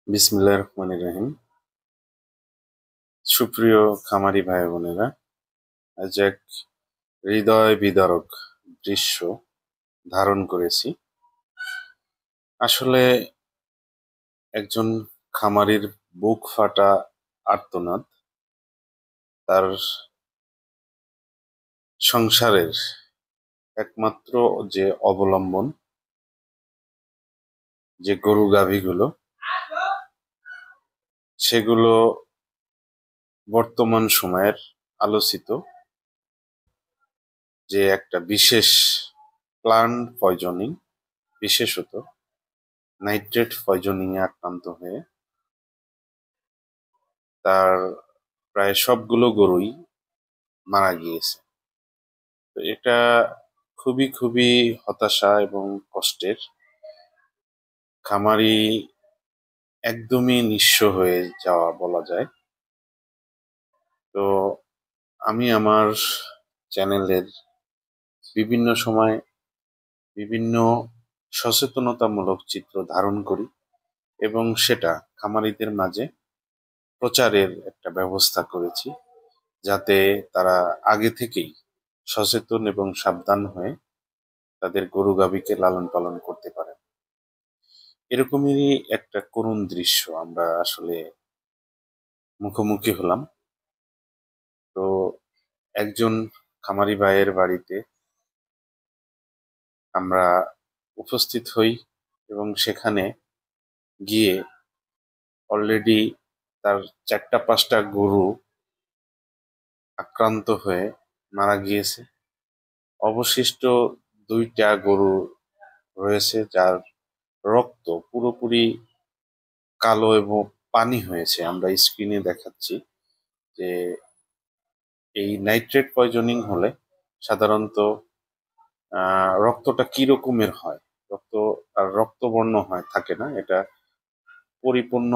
বিসমিল্লাহির রহমানির রহিম। সুপ্রিয় খামারি ভাই বোনেরা, আজ এক হৃদয় বিদারক দৃশ্য ধারণ করেছি। আসলে একজন খামারির বুক ফাটা আর্তনাদ, তার সংসারের একমাত্র যে অবলম্বন, যে গরু গাভীগুলো, সেগুলো বর্তমান সময়ের আলোচিত যে একটা বিশেষ প্লান্ট পয়জনিং, বিশেষত নাইট্রেট পয়জনিং এ আক্রান্ত হয়ে তার প্রায় সবগুলো গরুই মারা গিয়েছে। তো এটা খুবই খুবই হতাশা এবং কষ্টের। খামারি একদমই নিঃস্ব হয়ে যাওয়া বলা যায়। তো আমি আমার চ্যানেলের বিভিন্ন সময় বিভিন্ন সচেতনতামূলক চিত্র ধারণ করি এবং সেটা খামারিদের মাঝে প্রচারের একটা ব্যবস্থা করেছি, যাতে তারা আগে থেকেই সচেতন এবং সাবধান হয়ে তাদের গরু গাভীকে লালন পালন করতে পারে। এরকমই একটা করুণ দৃশ্য আমরা আসলে মুখোমুখি হলাম। তো একজন খামারি ভাইয়ের বাড়িতে আমরা উপস্থিত হই এবং সেখানে গিয়ে অলরেডি তার ৪-৫টা গরু আক্রান্ত হয়ে মারা গিয়েছে। অবশিষ্ট ২টা গরু রয়েছে, যার রক্ত পুরোপুরি কালো এবং পানি হয়েছে। আমরা স্ক্রিনে দেখাচ্ছি যে এই নাইট্রেট পয়জনিং হলে সাধারণত রক্তটা কি রকমের হয়। রক্ত আর রক্তবর্ণ হয় থাকে না, এটা পরিপূর্ণ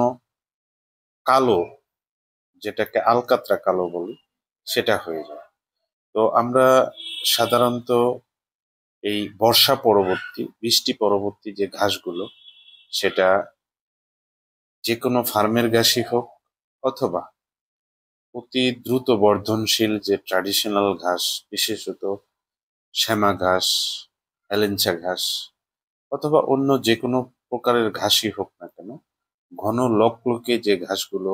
কালো, যেটাকে আলকাতরা কালো বলি, সেটা হয়ে যায়। তো আমরা সাধারণত এই বর্ষা পরবর্তী, বৃষ্টি পরবর্তী যে ঘাসগুলো, সেটা যে কোনো ফার্মের ঘাসই হোক অথবা অতি দ্রুত বর্ধনশীল যে ট্র্যাডিশনাল ঘাস, বিশেষত শ্যামা ঘাস, হেলেঞ্চা ঘাস অথবা অন্য যে কোনো প্রকারের ঘাসই হোক না কেন, ঘন লকলকে যে ঘাসগুলো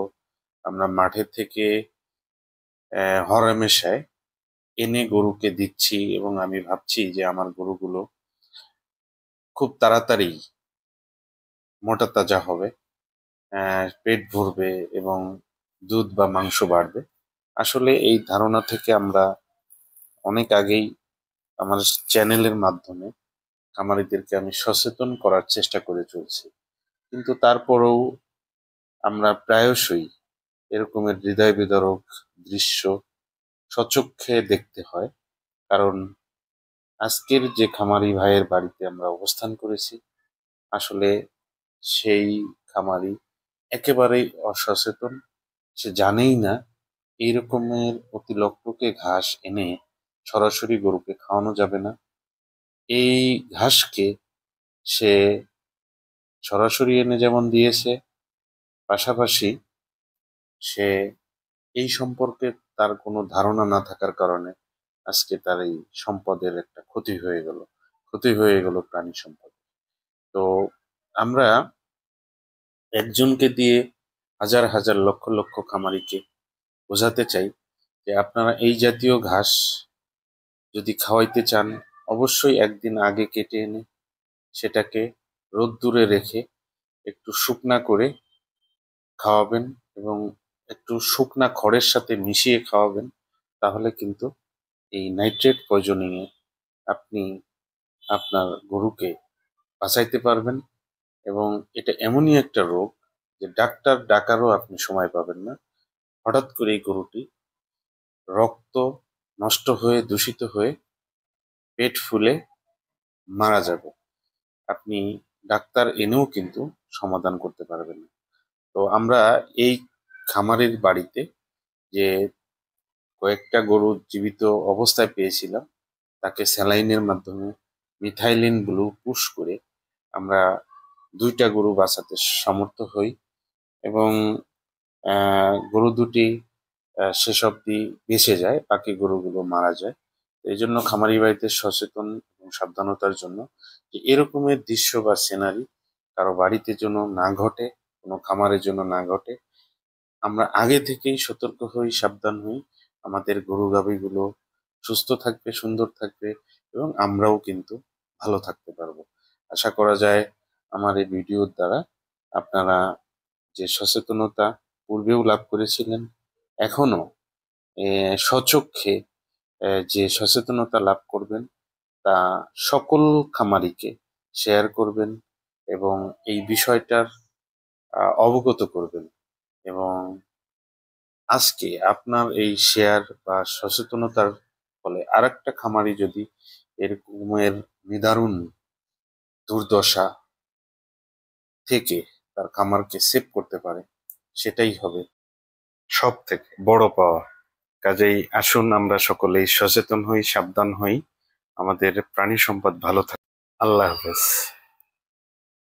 আমরা মাঠে থেকে হরহামেশায় এনে গরুকে দিচ্ছি, এবং আমি ভাবছি যে আমার গরুগুলো খুব তাড়াতাড়ি মোটা তাজা হবে, পেট ভরবে এবং দুধ বা মাংস বাড়বে। আসলে এই ধারণা থেকে আমরা অনেক আগেই আমার চ্যানেলের মাধ্যমে খামারিদেরকে আমি সচেতন করার চেষ্টা করে চলছি। কিন্তু তারপরেও আমরা প্রায়শই এরকমের হৃদয় বিদারক দৃশ্য সচক্ষে দেখতে হয়। কারণ আজকের যে খামারি ভাইয়ের বাড়িতে আমরা অবস্থান করেছি, আসলে সেই খামারি একেবারেই অসচেতন। সে জানেই না এই রকমের অতি লকলকে ঘাস এনে সরাসরি গরুকে খাওয়ানো যাবে না। এই ঘাসকে সে সরাসরি এনে যেমন দিয়েছে, পাশাপাশি সে এই সম্পর্কে তার কোনো ধারণা না থাকার কারণে আজকে তার এই সম্পদের একটা ক্ষতি হয়ে গেল প্রাণী সম্পদ। তো আমরা একজনকে দিয়ে হাজার হাজার লক্ষ লক্ষ খামারিকে বোঝাতে চাই যে আপনারা এই জাতীয় ঘাস যদি খাওয়াইতে চান, অবশ্যই একদিন আগে কেটে এনে সেটাকে রোদ্দুরে রেখে একটু শুকনা করে খাওয়াবেন এবং একটু শুকনা খড়ের সাথে মিশিয়ে খাওয়াবেন। তাহলে কিন্তু এই নাইট্রেট পয়জনিং এ আপনি আপনার গরুকে বাঁচাইতে পারবেন। এবং এটা এমনই একটা রোগ যে ডাক্তার ডাকারও আপনি সময় পাবেন না। হঠাৎ করে এই গরুটি রক্ত নষ্ট হয়ে, দূষিত হয়ে, পেট ফুলে মারা যাবে। আপনি ডাক্তার এনেও কিন্তু সমাধান করতে পারবেন না। তো আমরা এই খামারের বাড়িতে যে কয়েকটা গরু জীবিত অবস্থায় পেয়েছিলাম, তাকে স্যালাইনের মাধ্যমে মিথাইলিন ব্লু পুশ করে আমরা 2টা গরু বাঁচাতে সমর্থ হই। এবং গরু দুটি শেষ অবধি বেঁচে যায়, বাকি গরুগুলো মারা যায়। এই জন্য খামারি বাড়িতে সচেতন এবং সাবধানতার জন্য যে এরকমের দৃশ্য বা সিনারি কারো বাড়িতে যেন না ঘটে, কোনো খামারের জন্য না ঘটে, আমরা আগে থেকেই সতর্ক হই, সাবধান হই। আমাদের গরু গাভীগুলো সুস্থ থাকবে, সুন্দর থাকবে এবং আমরাও কিন্তু ভালো থাকতে পারবো। আশা করা যায় আমার এই ভিডিওর দ্বারা আপনারা যে সচেতনতা পূর্বেও লাভ করেছিলেন, এখনো স্বচক্ষে যে সচেতনতা লাভ করবেন তা সকল খামারিকে শেয়ার করবেন এবং এই বিষয়টার অবগত করবেন। এবং আজকে আপনার এই শেয়ার বা সচেতনতার ফলে আরেকটা খামারি যদি এরকমের নিদারুণ দুর্দশা থেকে তার খামারকে সেভ করতে পারে, সেটাই হবে সব থেকে বড় পাওয়া। কাজেই আসুন আমরা সকলেই সচেতন হই, সাবধান হই, আমাদের প্রাণী সম্পদ ভালো থাকে। আল্লাহ হাফেজ।